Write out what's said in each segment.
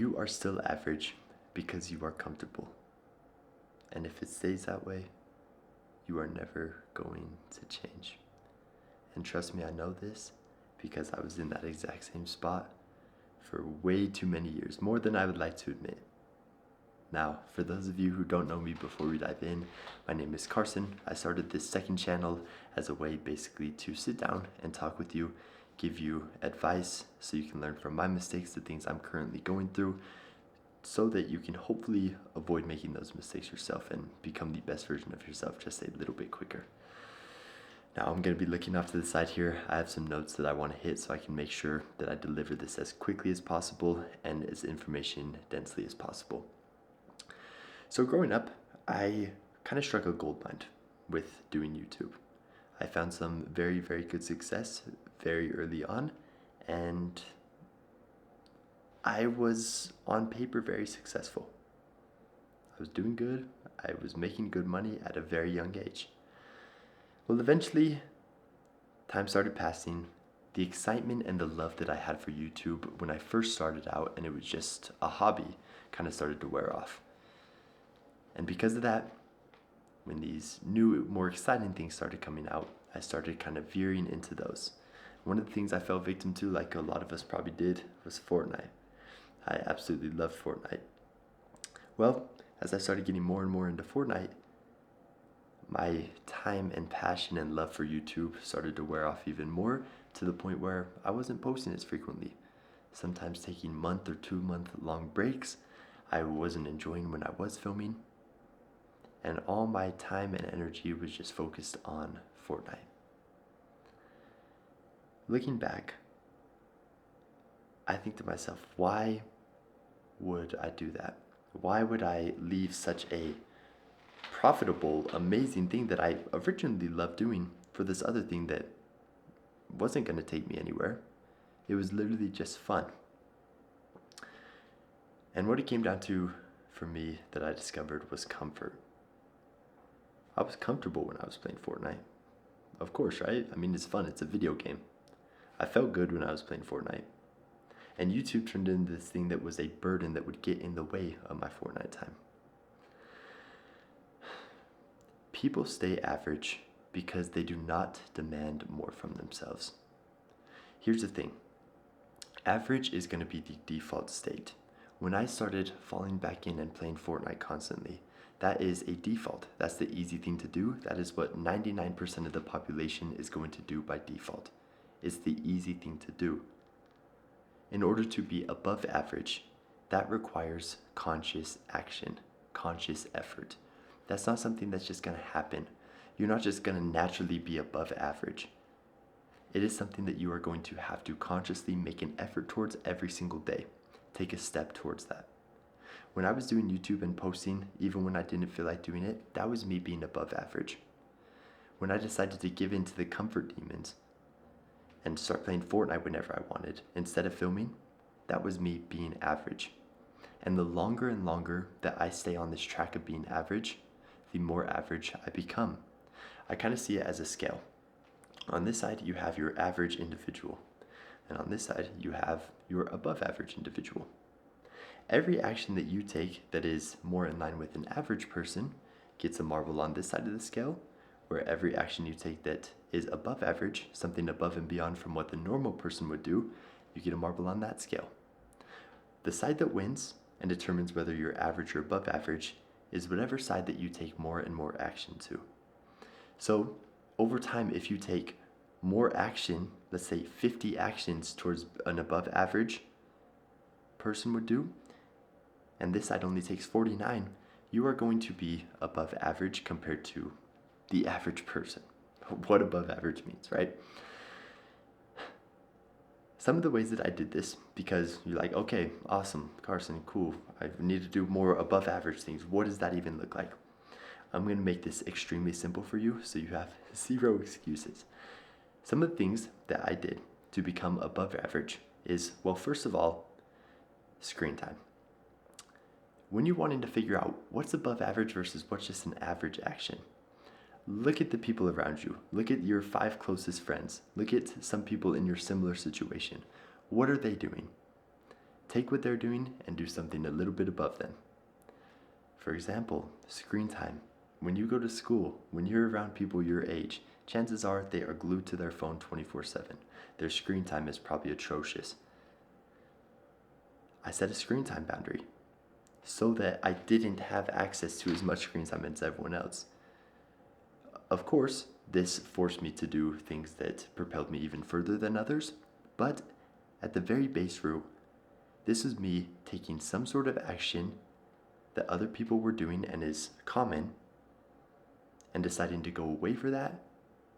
You are still average because you are comfortable. And if it stays that way, you are never going to change. And trust me, I know this because I was in that exact same spot for way too many years, more than I would like to admit. Now, for those of you who don't know me before we dive in, my name is Carson. I started this second channel as a way basically to sit down and talk with you, give you advice so you can learn from my mistakes, the things I'm currently going through, so that you can hopefully avoid making those mistakes yourself and become the best version of yourself just a little bit quicker. Now I'm going to be looking off to the side here. I have some notes that I want to hit so I can make sure that I deliver this as quickly as possible and as information densely as possible. So growing up, I kind of struck a gold mine with doing YouTube. I found some very, very good success very early on, and I was on paper very successful. I was doing good. I was making good money at a very young age. Well, eventually, time started passing. The excitement and the love that I had for YouTube when I first started out, and it was just a hobby, kind of started to wear off. And because of that, when these new, more exciting things started coming out, I started kind of veering into those. One of the things I fell victim to, like a lot of us probably did, was Fortnite. I absolutely loved Fortnite. Well, as I started getting more and more into Fortnite, my time and passion and love for YouTube started to wear off even more, to the point where I wasn't posting as frequently. Sometimes taking month or 2 month long breaks. I wasn't enjoying when I was filming. And all my time and energy was just focused on Fortnite. Looking back, I think to myself, why would I do that? Why would I leave such a profitable, amazing thing that I originally loved doing for this other thing that wasn't going to take me anywhere? It was literally just fun. And what it came down to for me that I discovered was comfort. I was comfortable when I was playing Fortnite. Of course, right? I mean, it's fun. It's a video game. I felt good when I was playing Fortnite. And YouTube turned into this thing that was a burden that would get in the way of my Fortnite time. People stay average because they do not demand more from themselves. Here's the thing. Average is going to be the default state. When I started falling back in and playing Fortnite constantly, that is a default. That's the easy thing to do. That is what 99% of the population is going to do by default. It's the easy thing to do. In order to be above average, that requires conscious action, conscious effort. That's not something that's just going to happen. You're not just going to naturally be above average. It is something that you are going to have to consciously make an effort towards every single day. Take a step towards that. When I was doing YouTube and posting, even when I didn't feel like doing it, that was me being above average. When I decided to give in to the comfort demons and start playing Fortnite whenever I wanted, instead of filming, that was me being average. And the longer and longer that I stay on this track of being average, the more average I become. I kind of see it as a scale. On this side, you have your average individual. And on this side, you have your above average individual. Every action that you take that is more in line with an average person gets a marble on this side of the scale, where every action you take that is above average, something above and beyond from what the normal person would do, you get a marble on that scale. The side that wins and determines whether you're average or above average is whatever side that you take more and more action to. So over time, if you take more action, let's say 50 actions towards an above average person would do, and this side only takes 49, you are going to be above average compared to the average person. What above average means, right? Some of the ways that I did this, because you're like, okay, awesome, Carson, cool, I need to do more above average things. What does that even look like? I'm going to make this extremely simple for you so you have zero excuses. Some of the things that I did to become above average is, well, first of all, screen time. When you're wanting to figure out what's above average versus what's just an average action, look at the people around you. Look at your 5 closest friends. Look at some people in your similar situation. What are they doing? take what they're doing and do something a little bit above them. For example, screen time. When you go to school, when you're around people your age, chances are they are glued to their phone 24/7. Their screen time is probably atrocious. I set a screen time boundary so that I didn't have access to as much screen time as everyone else. Of course, this forced me to do things that propelled me even further than others, but at the very base root, this was me taking some sort of action that other people were doing and is common, and deciding to go away for that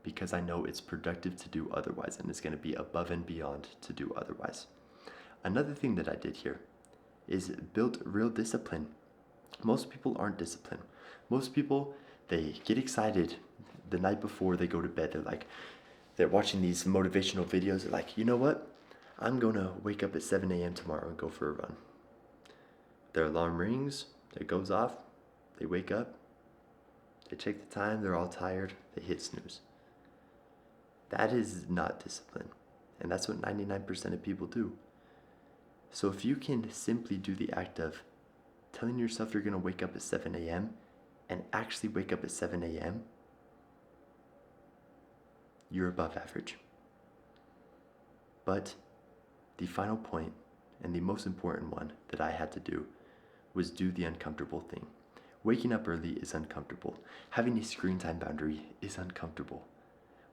because I know it's productive to do otherwise and it's going to be above and beyond to do otherwise. Another thing that I did here is build real discipline. Most people aren't disciplined. Most people, they get excited the night before they go to bed. They're watching these motivational videos. They're like, you know what? I'm going to wake up at 7 a.m. tomorrow and go for a run. Their alarm rings, it goes off, they wake up, they check the time, they're all tired, they hit snooze. That is not discipline. And that's what 99% of people do. So if you can simply do the act of telling yourself you're going to wake up at 7 a.m. and actually wake up at 7 a.m., you're above average. But the final point, and the most important one that I had to do, was do the uncomfortable thing. Waking up early is uncomfortable. Having a screen time boundary is uncomfortable.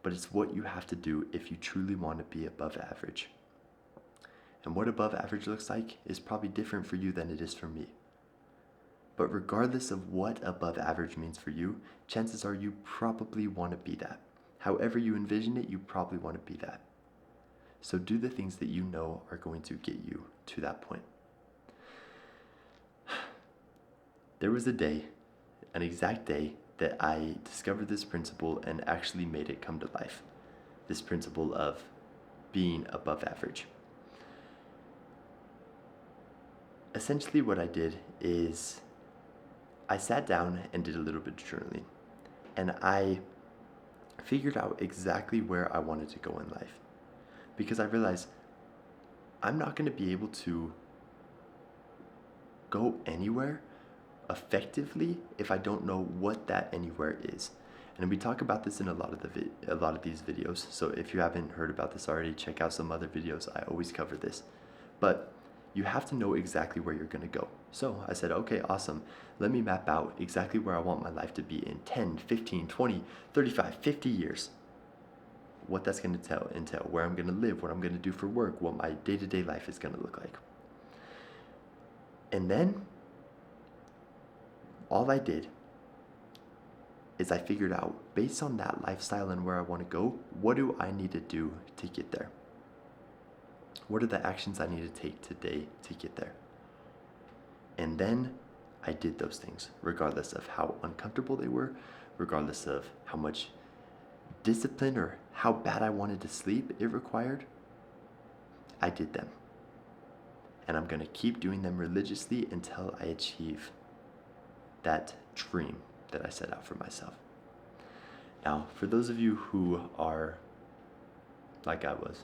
But it's what you have to do if you truly want to be above average. And what above average looks like is probably different for you than it is for me. But regardless of what above average means for you, chances are you probably want to be that. However you envision it, you probably want to be that. So do the things that you know are going to get you to that point. There was a day, an exact day, that I discovered this principle and actually made it come to life. This principle of being above average. Essentially what I did is I sat down and did a little bit of journaling. And I figured out exactly where I wanted to go in life. Because I realized I'm not going to be able to go anywhere effectively if I don't know what that anywhere is. And we talk about this in a lot of these videos. So if you haven't heard about this already, check out some other videos. I always cover this. But you have to know exactly where you're going to go. So I said, okay, awesome. Let me map out exactly where I want my life to be in 10, 15, 20, 35, 50 years. What that's going to entail, where I'm going to live, what I'm going to do for work, what my day-to-day life is going to look like. And then all I did is I figured out, based on that lifestyle and where I want to go, what do I need to do to get there? What are the actions I need to take today to get there? And then I did those things, regardless of how uncomfortable they were, regardless of how much discipline or how bad I wanted to sleep it required. I did them. And I'm going to keep doing them religiously until I achieve that dream that I set out for myself. Now, for those of you who are like I was,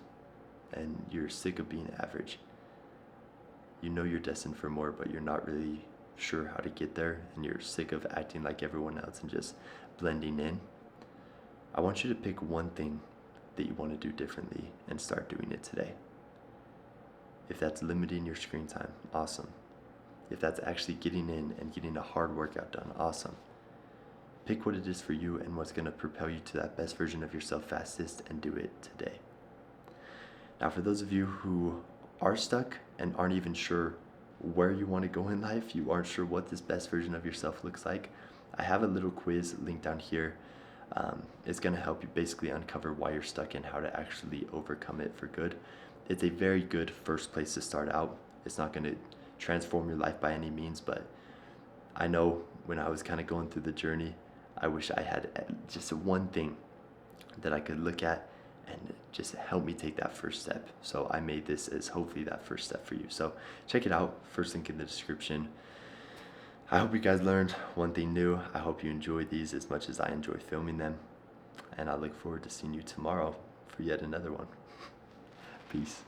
and you're sick of being average, you know you're destined for more, but you're not really sure how to get there, and you're sick of acting like everyone else and just blending in, I want you to pick one thing that you want to do differently and start doing it today. If that's limiting your screen time, awesome. If that's actually getting in and getting a hard workout done, awesome. Pick what it is for you and what's going to propel you to that best version of yourself fastest, and do it today. Now, for those of you who are stuck and aren't even sure where you want to go in life, you aren't sure what this best version of yourself looks like, I have a little quiz linked down here. It's going to help you basically uncover why you're stuck and how to actually overcome it for good. It's a very good first place to start out. It's not going to transform your life by any means, but I know when I was kind of going through the journey, I wish I had just one thing that I could look at and just help me take that first step. So I made this as hopefully that first step for you. So check it out, first link in the description. I hope you guys learned one thing new. I hope you enjoyed these as much as I enjoy filming them. And I look forward to seeing you tomorrow for yet another one. Peace.